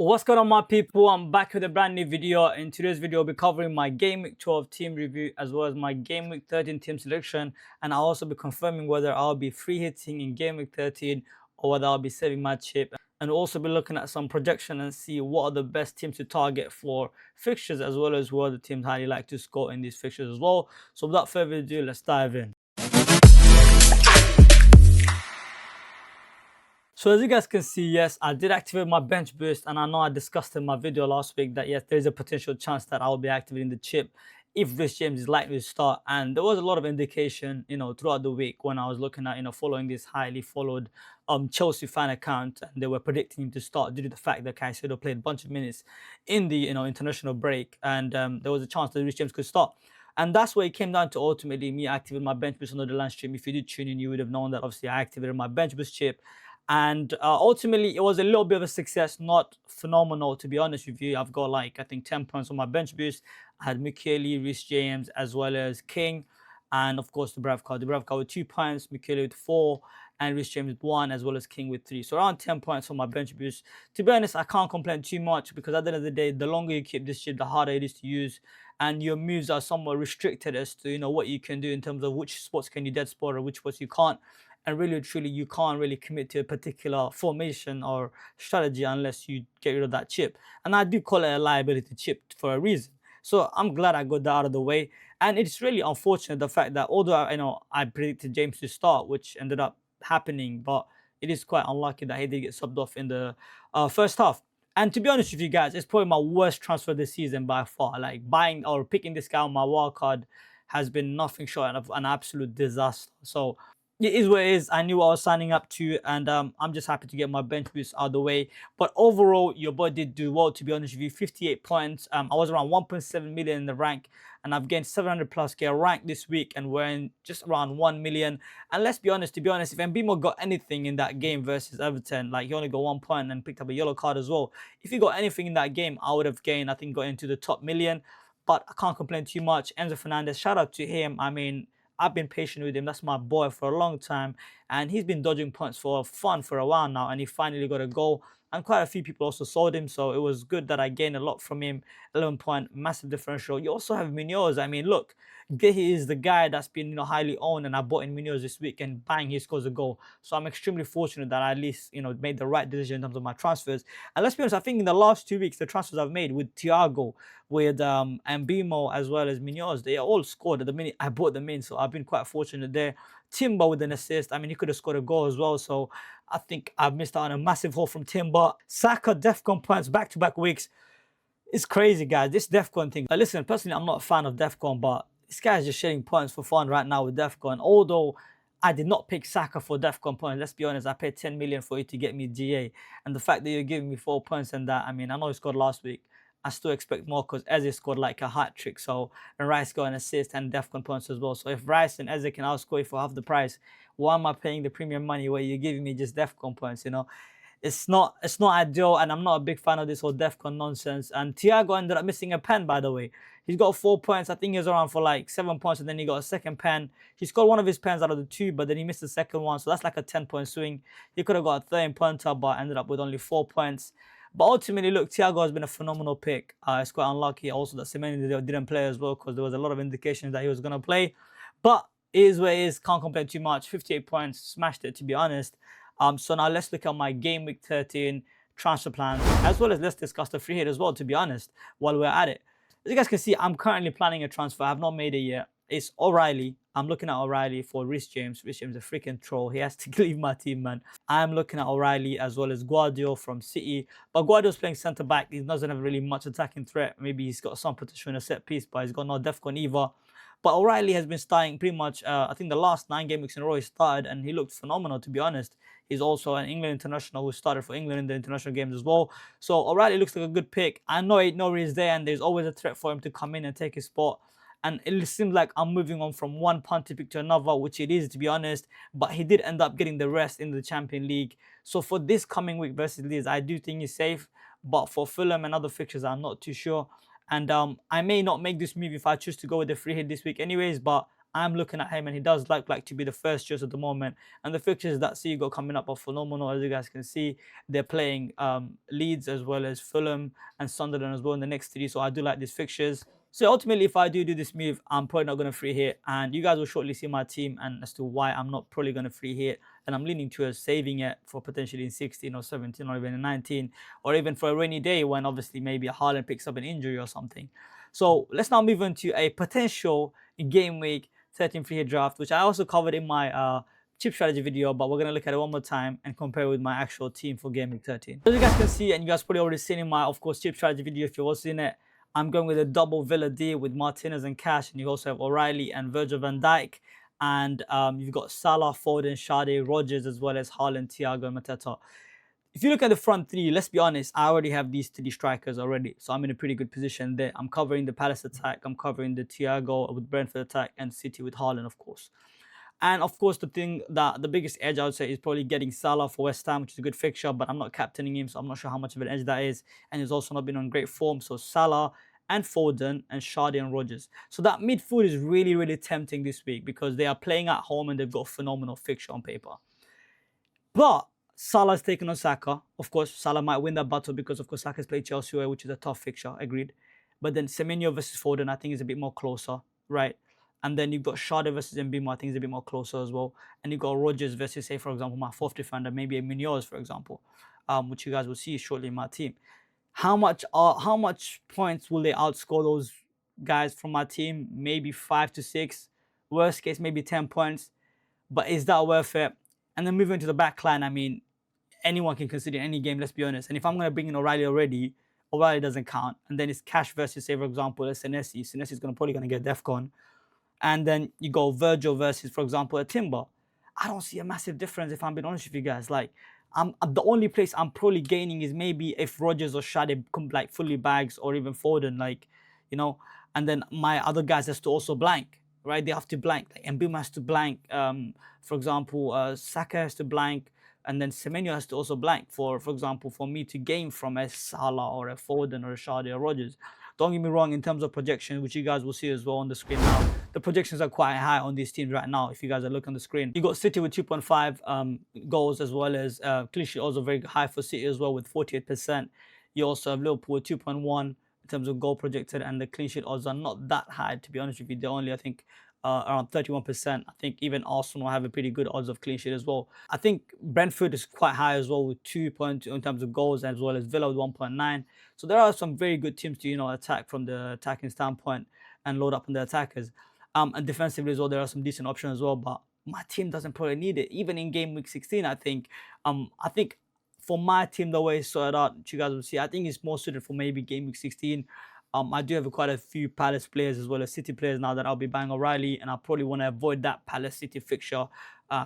What's going on, my people? I'm back with a brand new video. In today's video, I'll be covering my Game Week 12 team review as well as my Game Week 13 team selection, and I'll also be confirming whether I'll be free hitting in Game Week 13 or whether I'll be saving my chip, and we'll also be looking at some projection and see what are the best teams to target for fixtures as well as who are the teams highly like to score in these fixtures as well. So without further ado, let's dive in. So as you guys can see, yes, I did activate my bench boost, and I know I discussed in my video last week that yes, there is a potential chance that I'll be activating the chip if Rhys James is likely to start. And there was a lot of indication, throughout the week when I was looking at, following this highly followed Chelsea fan account, and they were predicting him to start due to the fact that Caicedo played a bunch of minutes in the international break, and there was a chance that Rhys James could start. And that's where it came down to ultimately me activating my bench boost on the land stream. If you did tune in, you would have known that obviously I activated my bench boost chip. And ultimately, it was a little bit of a success, not phenomenal, to be honest with you. I've got like, I think 10 points on my bench boost. I had Michele, Rhys James, as well as King, and of course, Dubravka. Dubravka with 2 points, Michele with 4, and Rhys James with 1, as well as King with 3. So around 10 points on my bench boost. To be honest, I can't complain too much because at the end of the day, the longer you keep this chip, the harder it is to use. And your moves are somewhat restricted as to, what you can do in terms of which spots can you dead spot or which spots you can't. And really, truly, you can't really commit to a particular formation or strategy unless you get rid of that chip. And I do call it a liability chip for a reason. So I'm glad I got that out of the way. And it's really unfortunate the fact that although I predicted James to start, which ended up happening, but it is quite unlucky that he did get subbed off in the first half. And to be honest with you guys, it's probably my worst transfer this season by far. Like buying or picking this guy on my wild card has been nothing short of an absolute disaster. So it is what it is. I knew what I was signing up to, and I'm just happy to get my bench boost out of the way. But overall, your boy did do well, to be honest with you. 58 points. I was around 1.7 million in the rank, and I've gained 700 plus K rank this week, and we're in just around 1 million. And let's be honest, to be honest, if Mbimo got anything in that game versus Everton, like he only got 1 point and picked up a yellow card as well. If he got anything in that game, I would have gained, I think, got into the top million. But I can't complain too much. Enzo Fernandez, shout out to him. I mean, I've been patient with him. That's my boy for a long time. And he's been dodging points for fun for a while now. And he finally got a goal. And quite a few people also sold him. So it was good that I gained a lot from him. 11 point, massive differential. You also have Munoz. I mean, look, he is the guy that's been highly owned. And I bought in Munoz this week. And bang, he scores a goal. So I'm extremely fortunate that I at least, made the right decision in terms of my transfers. And let's be honest, I think in the last 2 weeks, the transfers I've made with Thiago, with Mbimo, as well as Munoz, they all scored at the minute I bought them in. So I've been quite fortunate there. Timber with an assist. I mean, he could have scored a goal as well. So I think I've missed out on a massive haul from Timber. Saka, DEFCON points, back-to-back weeks. It's crazy, guys. This DEFCON thing. Listen, personally, I'm not a fan of DEFCON, but this guy's just sharing points for fun right now with DEFCON. Although I did not pick Saka for DEFCON points. Let's be honest, I paid 10 million for you to get me GA. And the fact that you're giving me 4 points and that, I mean, I know he scored last week. I still expect more because Eze scored like a hat trick. So, and Rice got an assist and DEFCON points as well. So if Rice and Eze can outscore you for half the price, why am I paying the premium money where you're giving me just DEFCON points? It's not ideal, and I'm not a big fan of this whole DEFCON nonsense. And Thiago ended up missing a pen, by the way. He's got 4 points. I think he was around for like 7 points, and then he got a second pen. He scored one of his pens out of the 2, but then he missed the second one. So that's like a 10-point swing. He could have got a 13-pointer, but ended up with only 4 points. But ultimately, look, Thiago has been a phenomenal pick. It's quite unlucky also that Semenyo didn't play as well because there was a lot of indications that he was going to play. But it is what it is. Can't complain too much. 58 points. Smashed it, to be honest. So now let's look at my Game Week 13 transfer plans, as well as let's discuss the free hit as well, to be honest, while we're at it. As you guys can see, I'm currently planning a transfer. I have not made it yet. It's O'Reilly. I'm looking at O'Reilly for Rhys James. Rhys James is a freaking troll. He has to leave my team, man. I'm looking at O'Reilly as well as Guardiola from City. But Guardiola's playing centre-back. He doesn't have really much attacking threat. Maybe he's got some potential in a set piece, but he's got no DEFCON either. But O'Reilly has been starting pretty much, I think the last 9 game weeks in a row he started, and he looked phenomenal, to be honest. He's also an England international who started for England in the international games as well. So O'Reilly looks like a good pick. I know Nori is there, and there's always a threat for him to come in and take his spot. And it seems like I'm moving on from one punty pick to another, which it is, to be honest. But he did end up getting the rest in the Champions League. So for this coming week versus Leeds, I do think he's safe. But for Fulham and other fixtures, I'm not too sure. And I may not make this move if I choose to go with the free hit this week anyways. But I'm looking at him, and he does like to be the first choice at the moment. And the fixtures that you got coming up are phenomenal, as you guys can see. They're playing Leeds as well as Fulham and Sunderland as well in the next 3. So I do like these fixtures. So ultimately, if I do this move, I'm probably not going to free hit, and you guys will shortly see my team and as to why I'm not probably going to free hit, and I'm leaning towards saving it for potentially in 16 or 17 or even in 19, or even for a rainy day when obviously maybe a Haaland picks up an injury or something. So let's now move on to a potential game week 13 free hit draft, which I also covered in my chip strategy video, but we're going to look at it one more time and compare with my actual team for game week 13. As you guys can see, and you guys probably already seen in my, of course, chip strategy video if you've also seen it, I'm going with a double Villa deal with Martinez and Cash, and you also have O'Reilly and Virgil van Dijk, and you've got Salah, Foden, Sade, Rodgers, as well as Haaland, Thiago, and Mateta. If you look at the front 3, let's be honest, I already have these 3 strikers already, so I'm in a pretty good position there. I'm covering the Palace attack, I'm covering the Thiago with Brentford attack, and City with Haaland, of course. And of course, the biggest edge I would say is probably getting Salah for West Ham, which is a good fixture, but I'm not captaining him, so I'm not sure how much of an edge that is. And he's also not been on great form. So Salah and Foden and Sade and Rodgers. So that midfield is really, really tempting this week because they are playing at home and they've got a phenomenal fixture on paper. But Salah's taken on Saka. Of course, Salah might win that battle because, of course, Saka's played Chelsea away, which is a tough fixture, agreed. But then Semenyo versus Foden, I think is a bit more closer, right? And then you've got Sade versus Mbimo, I think is a bit more closer as well. And you've got Rodgers versus, say, for example, my 4th defender, maybe a Munoz, for example, which you guys will see shortly in my team. How much points will they outscore those guys from my team? Maybe 5 to 6. Worst case, maybe 10 points. But is that worth it? And then moving to the back line, I mean, anyone can consider any game, let's be honest. And if I'm going to bring in O'Reilly already, O'Reilly doesn't count. And then it's Cash versus, say, for example, Senesi. Senesi's probably going to get DEFCON. And then you go Virgil versus, for example, a Timber. I don't see a massive difference if I'm being honest with you guys. Like, the only place I'm probably gaining is maybe if Rodgers or Sade come like fully bags, or even Foden, like, you know. And then my other guys has to also blank, right? They have to blank. Like Mbima has to blank. For example, Saka has to blank. And then Semenyo has to also blank for example, for me to gain from a Salah or a Foden or a Sade or Rodgers. Don't get me wrong, in terms of projections, which you guys will see as well on the screen now, the projections are quite high on these teams right now. If you guys are looking on the screen, you got City with 2.5 goals, as well as clean sheet also very high for City as well with 48%. You also have Liverpool with 2.1 in terms of goal projected, and the clean sheet odds are not that high, to be honest with you. They're only, I think, around 31%. I think even Arsenal have a pretty good odds of clean sheet as well. I think Brentford is quite high as well with 2.2 in terms of goals, as well as Villa with 1.9. So there are some very good teams to, attack from the attacking standpoint and load up on the attackers. And defensively as well, there are some decent options as well. But my team doesn't probably need it. Even in game week 16, I think for my team, the way it's sorted out, you guys will see, I think it's more suited for maybe game week 16. I do have quite a few Palace players as well as City players now that I'll be buying O'Reilly, and I probably want to avoid that Palace City fixture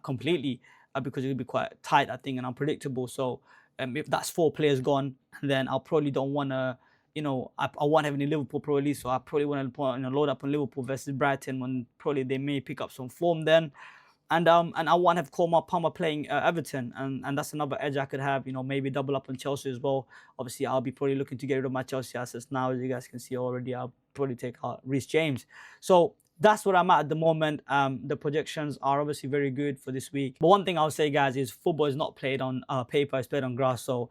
completely because it'll be quite tight, I think, and unpredictable. So if that's 4 players gone, then I'll probably don't want to, I won't have any Liverpool Pro League, so I probably want to load up on Liverpool versus Brighton when probably they may pick up some form then. And I want to have Cole Palmer playing Everton, and that's another edge I could have, maybe double up on Chelsea as well. Obviously, I'll be probably looking to get rid of my Chelsea assets now. As you guys can see already, I'll probably take out Reece James. So that's what I'm at the moment. The projections are obviously very good for this week. But one thing I'll say, guys, is football is not played on paper, it's played on grass. So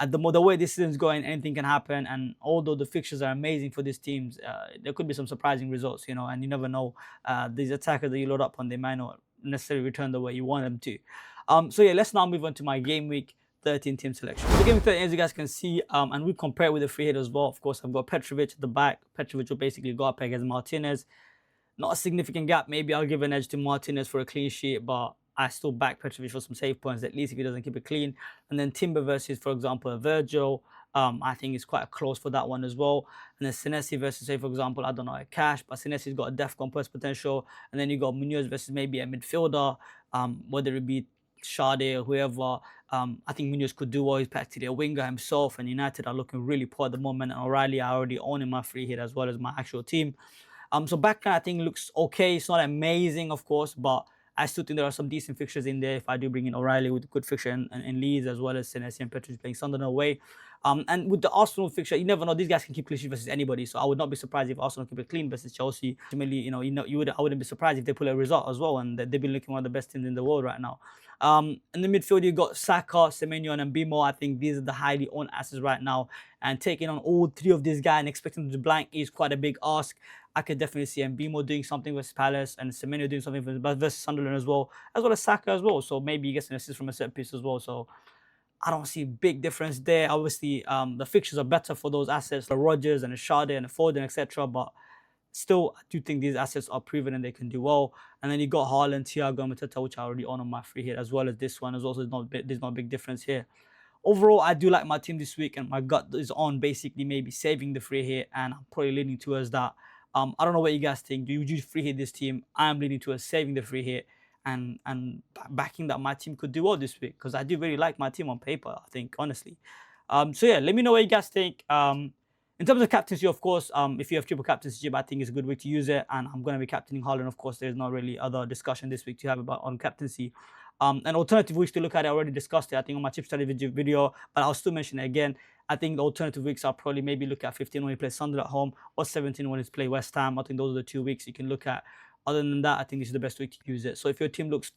at the way this season's going, anything can happen. And although the fixtures are amazing for these teams, there could be some surprising results, and you never know. These attackers that you load up on, they might not necessarily return the way you want them to. So yeah, let's now move on to my game week 13 team selection. So game week 13, as you guys can see, and we compare it with the free hit as well. Of course, I've got Petrovic at the back. Petrovic will basically go up against Martinez. Not a significant gap. Maybe I'll give an edge to Martinez for a clean sheet, but I still back Petrovic for some save points, at least if he doesn't keep it clean. And then Timber versus, for example, Virgil. I think it's quite close for that one as well. And then Senesi versus, say, for example, I don't know, a Cash, but Senesi's got a DEFCON plus potential. And then you got Munoz versus maybe a midfielder, whether it be Sade or whoever. I think Munoz could do well. He's practically a winger himself, and United are looking really poor at the moment. And O'Reilly, I already own in my free hit as well as my actual team. So backline, I think, looks okay. It's not amazing, of course, but I still think there are some decent fixtures in there if I do bring in O'Reilly with good fixture in Leeds, as well as Senesi and Petrovic playing Sunderland away. And with the Arsenal fixture, you never know. These guys can keep clean sheet versus anybody. So I would not be surprised if Arsenal keep it clean versus Chelsea. Ultimately, I wouldn't be surprised if they pull a result as well. And they've been looking one of the best teams in the world right now. In the midfield, you got Saka, Semenyo, and Mbemo. I think these are the highly owned assets right now. And taking on all three of these guys and expecting them to blank is quite a big ask. I could definitely see Mbemo doing something versus Palace and Semenyo doing something versus Sunderland as well as Saka as well. So maybe he gets an assist from a set piece as well. So I don't see a big difference there. Obviously, the fixtures are better for those assets, the Rodgers and the Sade and the Foden, etc. But still, I do think these assets are proven and they can do well. And then you got Haaland, Thiago, and Mateta, which I already own on my free hit, as well as this one as well. So there's not a big difference here. Overall, I do like my team this week, and my gut is on basically maybe saving the free hit, and I'm probably leaning towards that. I don't know what you guys think. Do you free hit this team? I'm leaning towards saving the free hit and backing that my team could do well this week, because I do really like my team on paper, I think, honestly. So yeah, let me know what you guys think. In terms of captaincy, of course, if you have triple captaincy, I think it's a good way to use it, and I'm going to be captaining Haaland. Of course, there's not really other discussion this week to have about on captaincy. An alternative weeks to look at, I already discussed it, I think, on my tip strategy video, but I'll still mention it again. I think the alternative weeks are probably maybe look at 15 when you play Sunderland at home, or 17 when you play West Ham. I think those are the 2 weeks you can look at. Other than that, I think this is the best way to use it. So if your team looks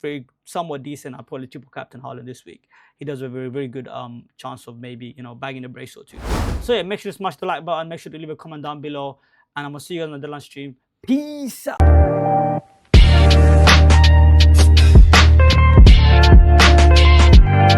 somewhat decent, I'll probably triple captain Haaland this week. He does a very, very good chance of maybe, bagging a brace or two. So yeah, make sure to smash the like button. Make sure to leave a comment down below. And I'm going to see you guys on the lunch stream. Peace out.